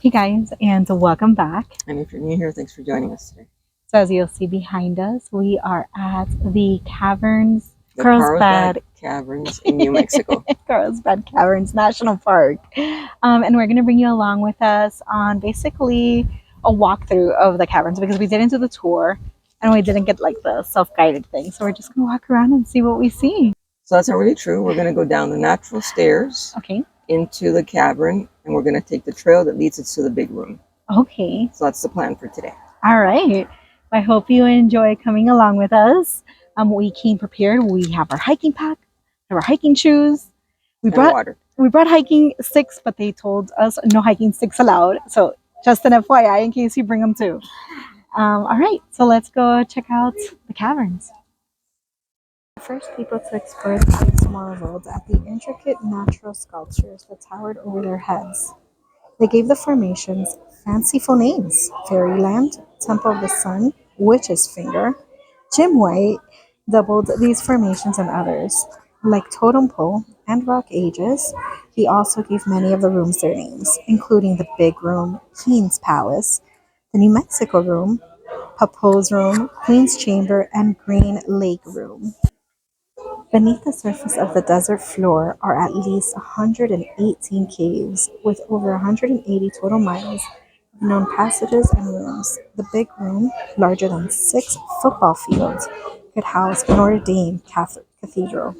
Hey guys, and welcome back. And if you're new here, thanks for joining us today. So as you'll see behind us, we are at the caverns, The Carlsbad Caverns in New Mexico. Carlsbad Caverns National Park. And we're going to bring you along with us on basically a walkthrough of the caverns because we didn't do the tour and we didn't get like the self-guided thing. So we're just going to walk around and see what we see. So that's not really true. We're going to go down the natural stairs into the cavern, and we're going to take the trail that leads us to the big room. Okay. So that's the plan for today. All right. I hope you enjoy coming along with us. We came prepared. We have our hiking pack, we have our hiking shoes. We brought hiking sticks, but they told us no hiking sticks allowed. So just an FYI in case you bring them too. All right, so let's go check out the caverns. The first people to explore the caves marveled at the intricate natural sculptures that towered over their heads. They gave the formations fanciful names: Fairyland, Temple of the Sun, Witch's Finger. Jim White doubled these formations and others. Like Totem Pole and Rock Ages, he also gave many of the rooms their names, including the Big Room, Keen's Palace, the New Mexico Room, Papo's Room, Queen's Chamber, and Green Lake Room. Beneath the surface of the desert floor are at least 118 caves, with over 180 total miles of known passages and rooms. The Big Room, larger than 6 football fields, could house Notre Dame Cathedral.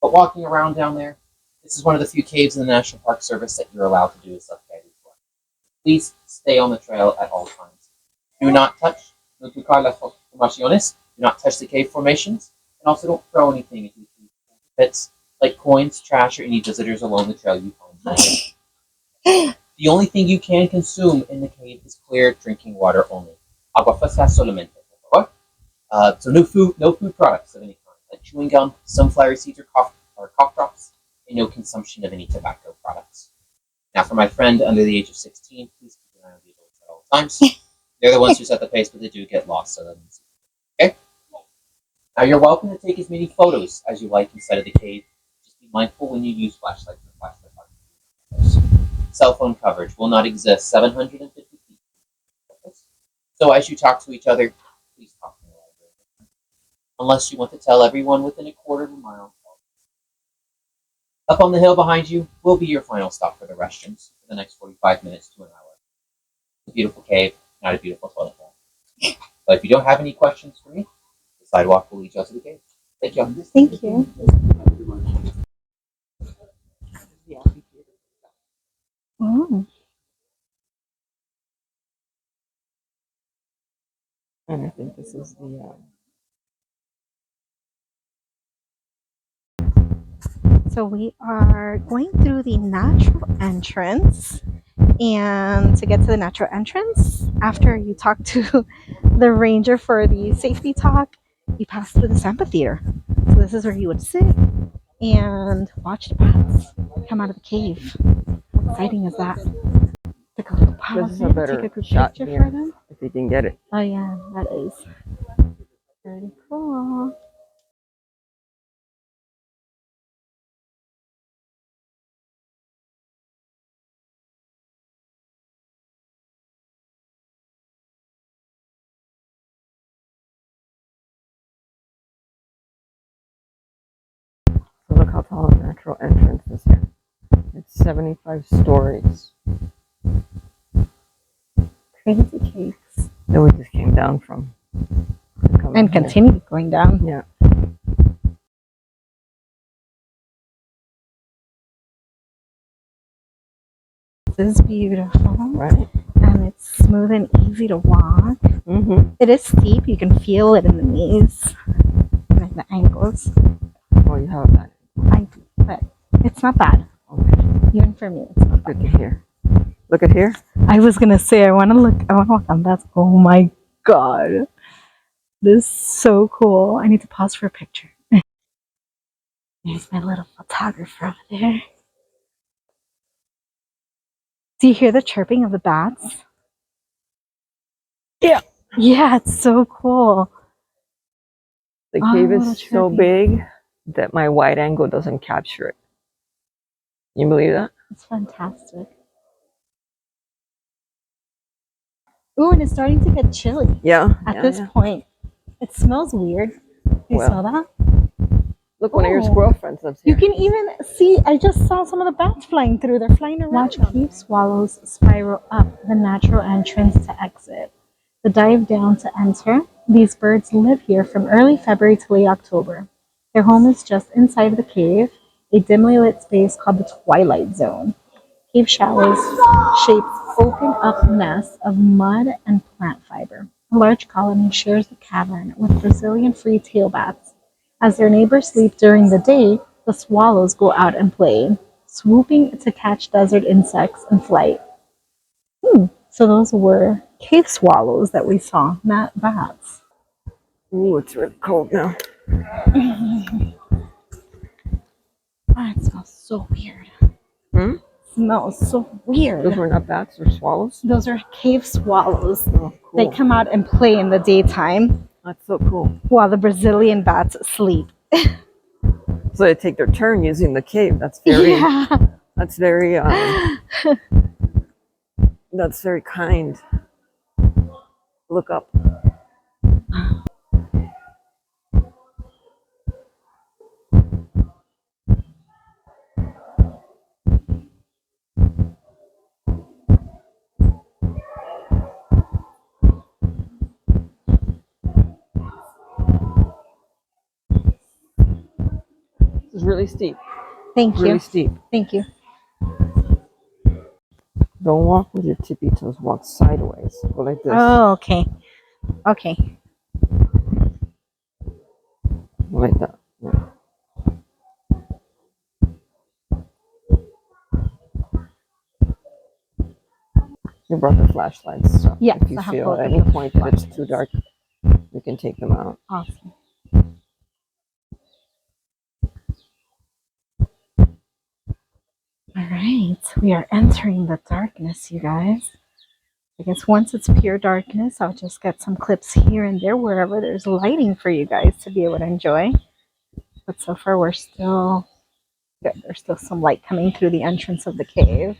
But walking around down there, this is one of the few caves in the National Park Service that you're allowed to do a self-guided tour. Please stay on the trail at all times. Do not touch, no tocar las formaciones, do not touch the cave formations, and also don't throw anything into the pits, like coins, trash, or any visitors along the trail you find. The only thing you can consume in the cave is clear drinking water only. Agua fresca solamente, por favor. So no food products of any kind, like chewing gum, sunflower seeds, or cough drops, and no consumption of any tobacco products. Now, for my friend under the age of 16, please keep an eye on the adults at all times. They're the ones who set the pace, but they do get lost. So okay. Now, you're welcome to take as many photos as you like inside of the cave. Just be mindful when you use flashlights or flashlight. Cell phone coverage will not exist 750 feet. So as you talk to each other, please talk to me unless you want to tell everyone within a quarter of a mile. Up on the hill behind you will be your final stop for the restrooms for the next 45 minutes to an hour. It's a beautiful cave, not a beautiful toilet bowl. But if you don't have any questions for me, the sidewalk will lead you out to the cave. Thank you. Thank you. Oh. And I think this is the... So we are going through the natural entrance, and to get to the natural entrance, after you talk to the ranger for the safety talk, you pass through this amphitheater. So this is where you would sit and watch the bats come out of the cave. How exciting is that? Take a little pause, this is a better take a group shot picture here, for them. if you can get it. Oh yeah, that is pretty cool. So look how tall the natural entrance is here. It's 75 stories. Crazy cakes. That we just came down from. And continue going down. Yeah. This is beautiful. Right. And it's smooth and easy to walk. It is steep. You can feel it in the knees and the ankles. Oh, you have that. I do, but it's not bad. Okay. Even for me, it's not bad. Good to hear. Look at here. I was gonna say I want to walk on that. Oh my god, this is so cool. I need to pause for a picture. There's my little photographer over there. Do you hear the chirping of the bats? Yeah, it's so cool. The cave little is so chirping. big that my wide angle doesn't capture it. You believe that? It's fantastic. Ooh, and it's starting to get chilly. Yeah. At this point, it smells weird. Do you smell that? Look, one of your squirrel friends lives here. You can even see, I just saw some of the bats flying through. They're flying around. Watch cave swallows spiral up the natural entrance to exit. The dive down to enter. These birds live here from early February to late October. Their home is just inside the cave, a dimly lit space called the Twilight Zone. Cave shallows shape open up nests of mud and plant fiber. A large colony shares the cavern with Brazilian free-tail bats. As their neighbors sleep during the day, the swallows go out and play, swooping to catch desert insects in flight. So those were cave swallows that we saw, not bats. Ooh, it's really cold now. Oh, it smells so weird. Hmm? It smells so weird. Those were not bats or swallows? Those are cave swallows. Oh, cool. They come out and play in the daytime. That's so cool. While the Brazilian bats sleep. So they take their turn using the cave. That's very that's very that's very kind. Look up. This is really steep. Thank you. Really steep. Thank you. Don't walk with your tippy toes. Walk sideways. Go like this. Oh, okay. Okay. Like that. Yeah. You brought the flashlights. So Yeah. if you feel at any point that it's too dark, you can take them out. Awesome. All right. We are entering the darkness, you guys. I guess once it's pure darkness, I'll just get some clips here and there wherever there's lighting for you guys to be able to enjoy. But so far, we're still good. There's still some light coming through the entrance of the cave.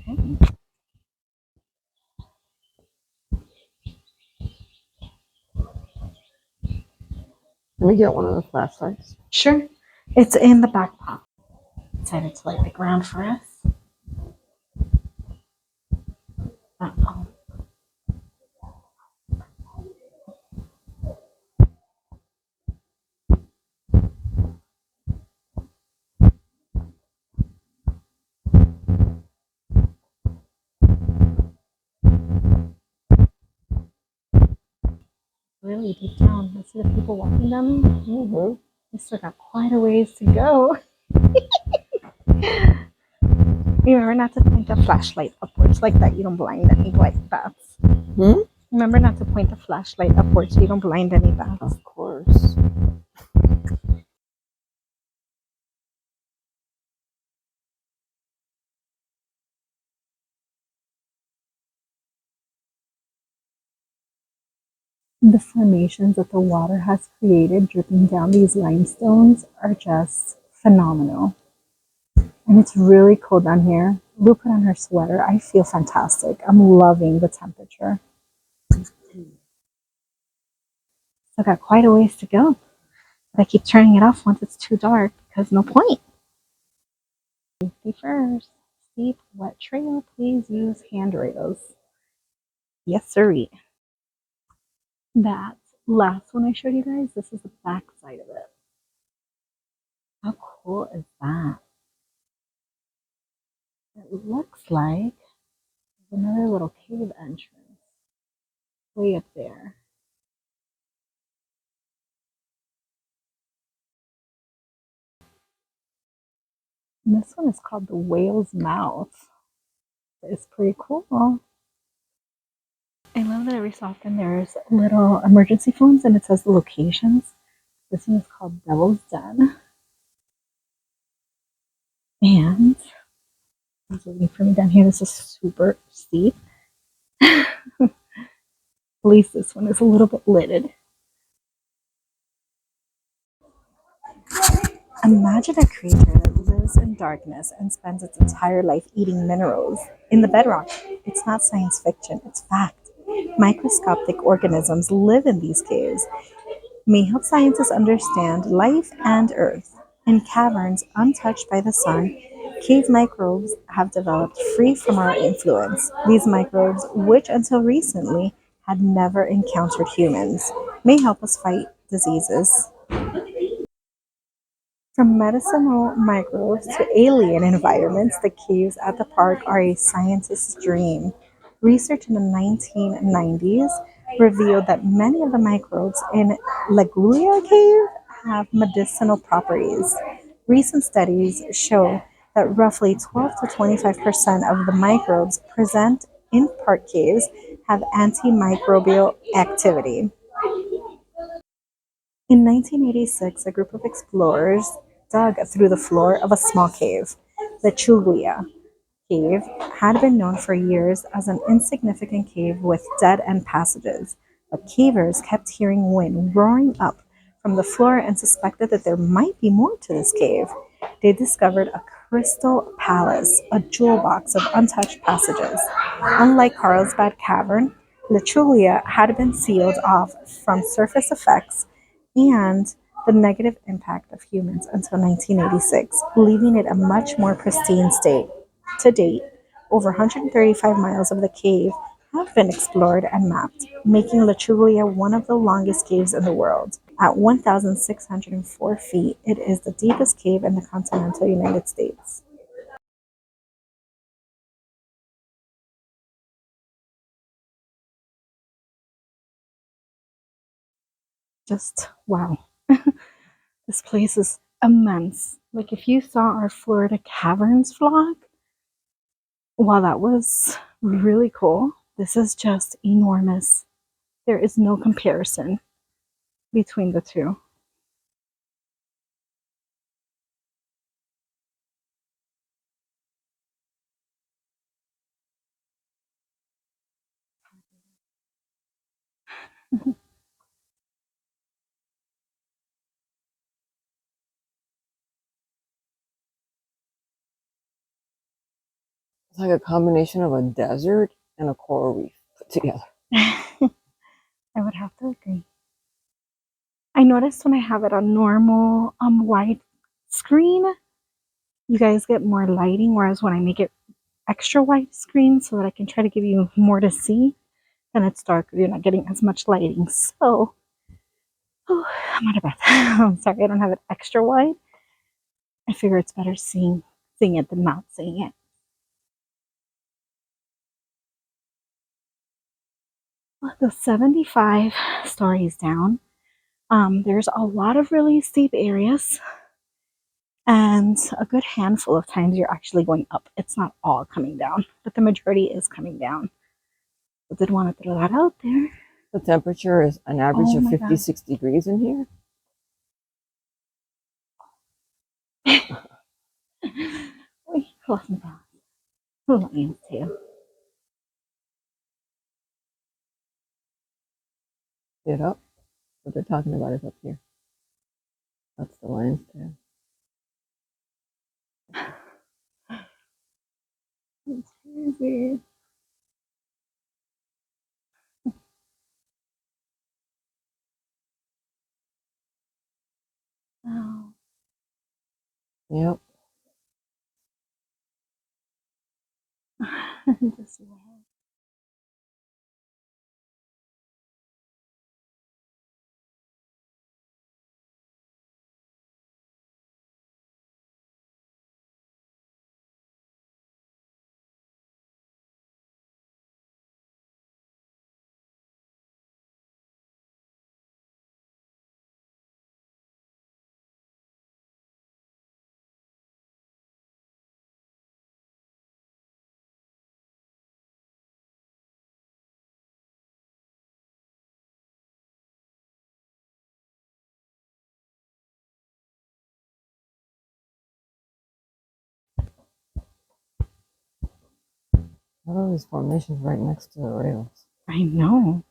Okay. Let me get one of the flashlights. Sure. It's in the back pocket. Decided to light the ground for us. Uh-oh. Really deep down. Let's see the people walking down. Mm-hmm. We still got quite a ways to go. Remember not to point the flashlight upwards like that. You don't blind any white bats. Hmm? Remember not to point the flashlight upwards so you don't blind any bats. Of course. The formations that the water has created dripping down these limestones are just phenomenal. And it's really cold down here. Lou put on her sweater. I feel fantastic. I'm loving the temperature. Still got quite a ways to go. But I keep turning it off once it's too dark because no point. Safety first. Steep, wet trail. Please use handrails. Yes, sirree. That last one I showed you guys, this is the back side of it. How cool is that? It looks like another little cave entrance way up there. And this one is called the Whale's Mouth. It's pretty cool. I love that every so often there's little emergency phones and it says the locations. This one is called Devil's Den. And it's waiting for me down here. This is super steep. At least this one is a little bit lidded. Imagine a creature that lives in darkness and spends its entire life eating minerals in the bedrock. It's not science fiction, it's fact. Microscopic organisms live in these caves, may help scientists understand life and Earth. In caverns untouched by the sun, cave microbes have developed free from our influence. These microbes, which until recently had never encountered humans, may help us fight diseases. From medicinal microbes to alien environments, the caves at the park are a scientist's dream. Research in the 1990s revealed that many of the microbes in Lagulia Cave have medicinal properties. Recent studies show that roughly 12 to 25% of the microbes present in park caves have antimicrobial activity. In 1986, a group of explorers dug through the floor of a small cave. The Chuglia Cave had been known for years as an insignificant cave with dead-end passages, but cavers kept hearing wind roaring up from the floor and suspected that there might be more to this cave. They discovered a crystal palace, a jewel box of untouched passages. Unlike Carlsbad Cavern, Lechulia had been sealed off from surface effects and the negative impact of humans until 1986, leaving it a much more pristine state. To date, over 135 miles of the cave have been explored and mapped, making Lechulia one of the longest caves in the world. At 1,604 feet, it is the deepest cave in the continental United States. Just wow. This place is immense. Like if you saw our Florida Caverns vlog, while that was really cool, this is just enormous. There is no comparison between the two. It's like a combination of a desert and a coral reef put together. I would have to agree. I noticed when I have it on normal wide screen, you guys get more lighting, whereas when I make it extra wide screen so that I can try to give you more to see, then it's dark. You're not getting as much lighting. So, oh, I'm out of breath. I'm sorry, I don't have it extra wide. I figure it's better seeing it than not seeing it. The 75 stories down, there's a lot of really steep areas, and a good handful of times you're actually going up. It's not all coming down, but the majority is coming down. I did want to throw that out there. The temperature is an average of 56 degrees in here. Wait, lost my balance. Lion's tail. Get up. What they're talking about is up here. That's the lion's tail. It's crazy. Oh. Yep. Just wow. What are these formations right next to the rails? I know.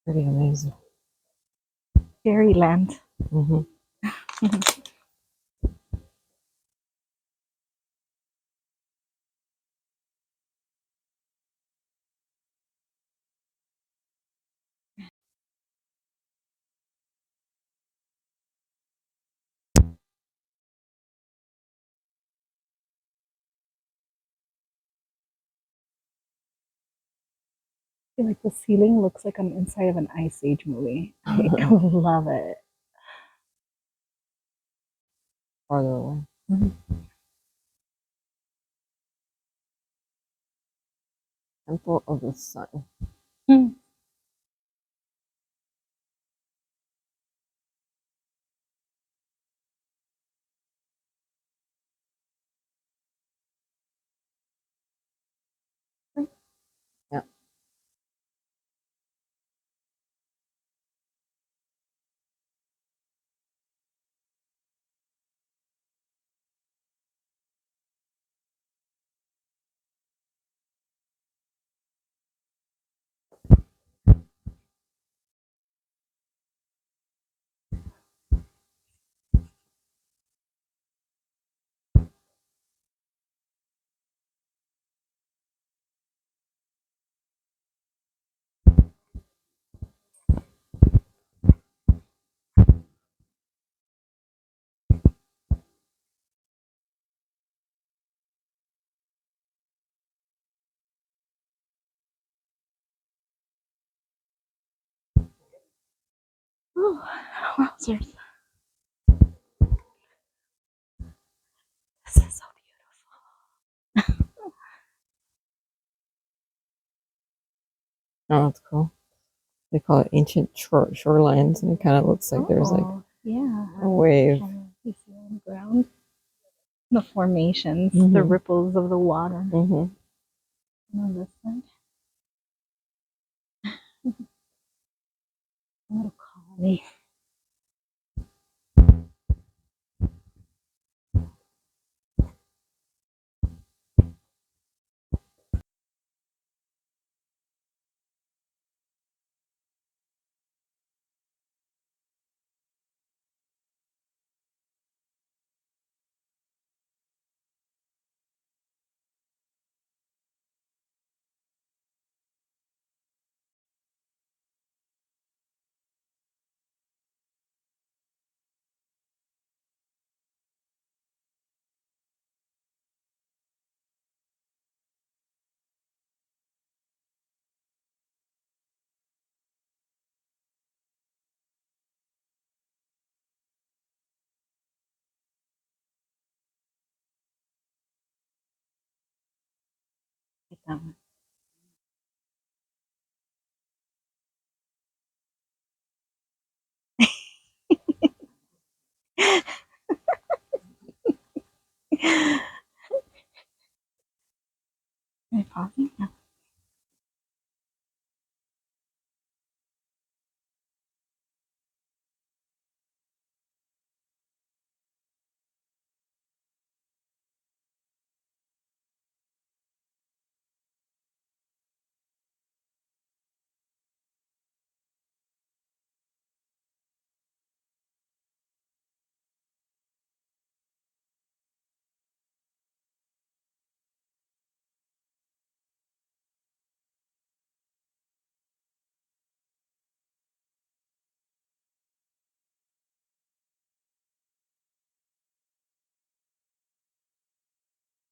Pretty amazing. Fairyland. Mm-hmm. I feel like the ceiling looks like I'm inside of an Ice Age movie. I love it. Farther away. Temple of the Sun. Mm. Yeah. Oh, wowzers. This is so beautiful. Oh, that's cool. They call it ancient shorelines, and it kind of looks like there's like a wave. You see on the ground the formations, the ripples of the water. On this side, a little colony. Get that one. Am I pausing? No.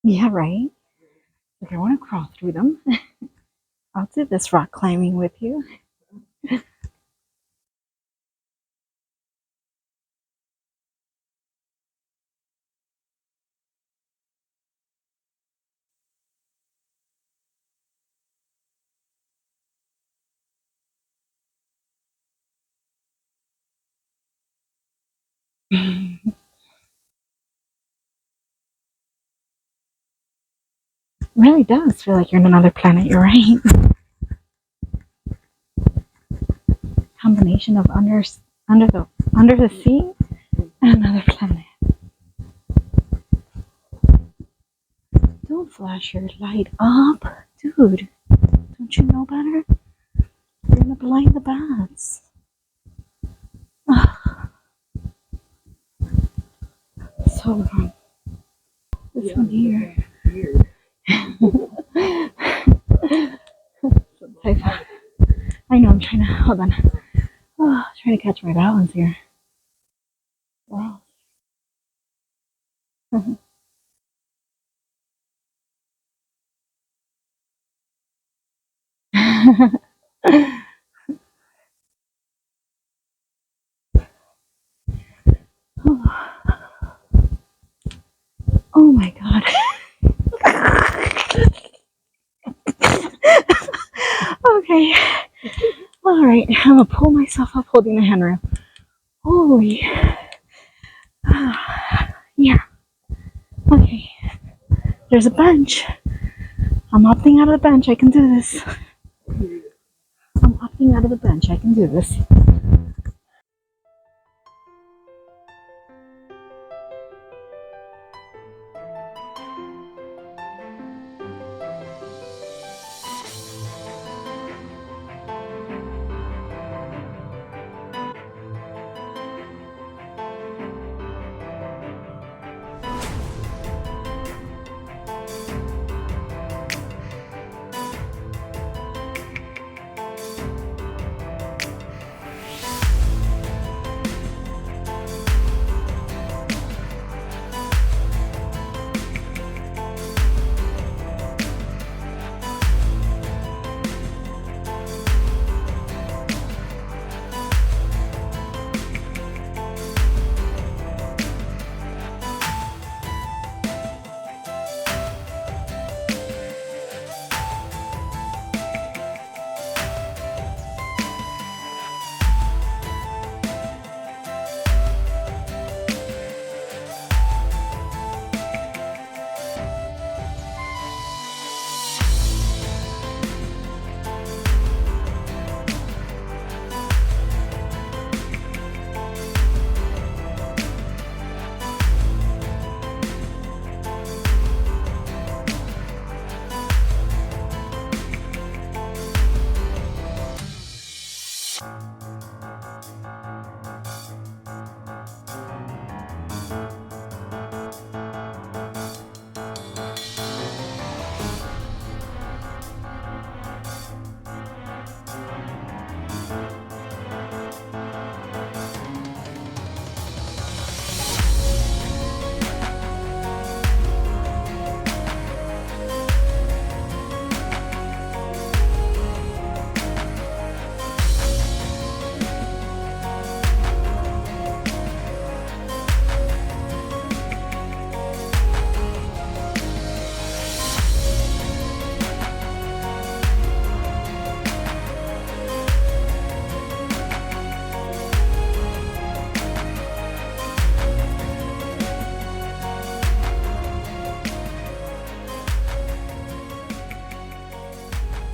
Yeah, right. If I want to crawl through them, I'll do this rock climbing with you. It really does feel like you're on another planet. You're right. Combination of under the sea and another planet. Don't flash your light up, dude. Don't you know better? You're in a line the bats. So wrong. This one here. I know, I'm trying to, hold on. Oh, trying to catch my balance here. Wow. Oh my god. Okay. All right. I'm gonna pull myself up holding the handrail. Holy. Yeah. Okay. There's a bench. I'm opting out of the bench. I can do this. I'm opting out of the bench. I can do this.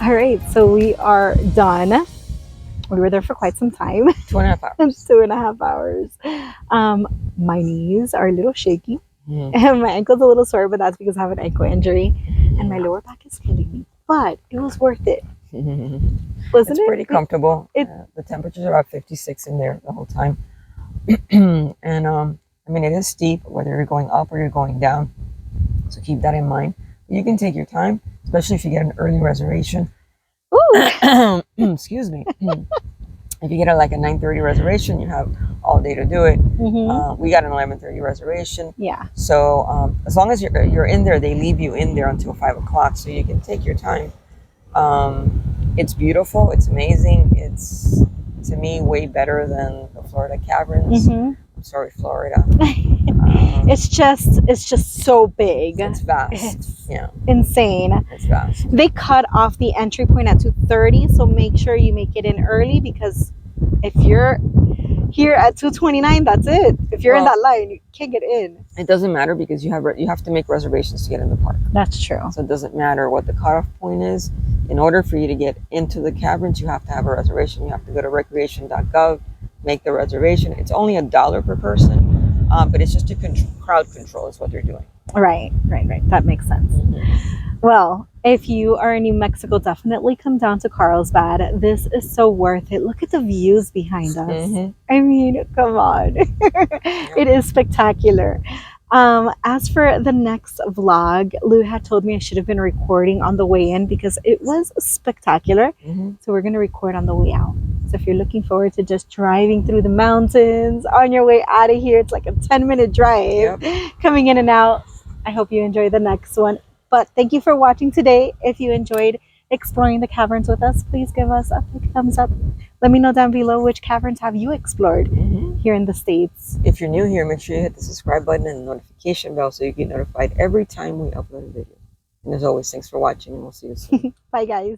All right, so we are done. We were there for quite some time. 2.5 hours. 2.5 hours. My knees are a little shaky. Mm. And my ankle's a little sore, but that's because I have an ankle injury. And my lower back is killing me. But it was worth it. Wasn't It's it? pretty comfortable. The temperatures are about 56 in there the whole time. And I mean, it is steep, whether you're going up or you're going down. So keep that in mind. You can take your time, especially if you get an early reservation. Ooh. Excuse me. If you get a 9:30 reservation, you have all day to do it. Mm-hmm. We got an 11:30 reservation. Yeah. So as long as you're in there, they leave you in there until 5 o'clock, so you can take your time. It's beautiful. It's amazing. It's, to me, way better than the Florida Caverns. Mm-hmm. I'm sorry, Florida. It's just so big. It's vast. It's yeah, insane. it's vast. They cut off the entry point at 2:30, so make sure you make it in early, because if you're here at 2:29, that's it. If you're in that line, you can't get in. It doesn't matter, because you have to make reservations to get in the park. That's true. So it doesn't matter what the cutoff point is. In order for you to get into the caverns, you have to have a reservation. You have to go to recreation.gov, make the reservation. It's only $1 per person, but it's just to crowd control is what they're doing. Right. That makes sense. Mm-hmm. Well, if you are in New Mexico, definitely come down to Carlsbad. This is so worth it. Look at the views behind us. Mhm. I mean, come on. It is spectacular. As for the next vlog, Lou had told me I should have been recording on the way in because it was spectacular. Mhm. So we're going to record on the way out. So if you're looking forward to just driving through the mountains on your way out of here, it's like a 10-minute drive coming in and out. I hope you enjoy the next one. But thank you for watching today. If you enjoyed exploring the caverns with us, please give us a big thumbs up. Let me know down below which caverns have you explored here in the States. If you're new here, make sure you hit the subscribe button and the notification bell so you get notified every time we upload a video. And as always, thanks for watching, and we'll see you soon. Bye, guys.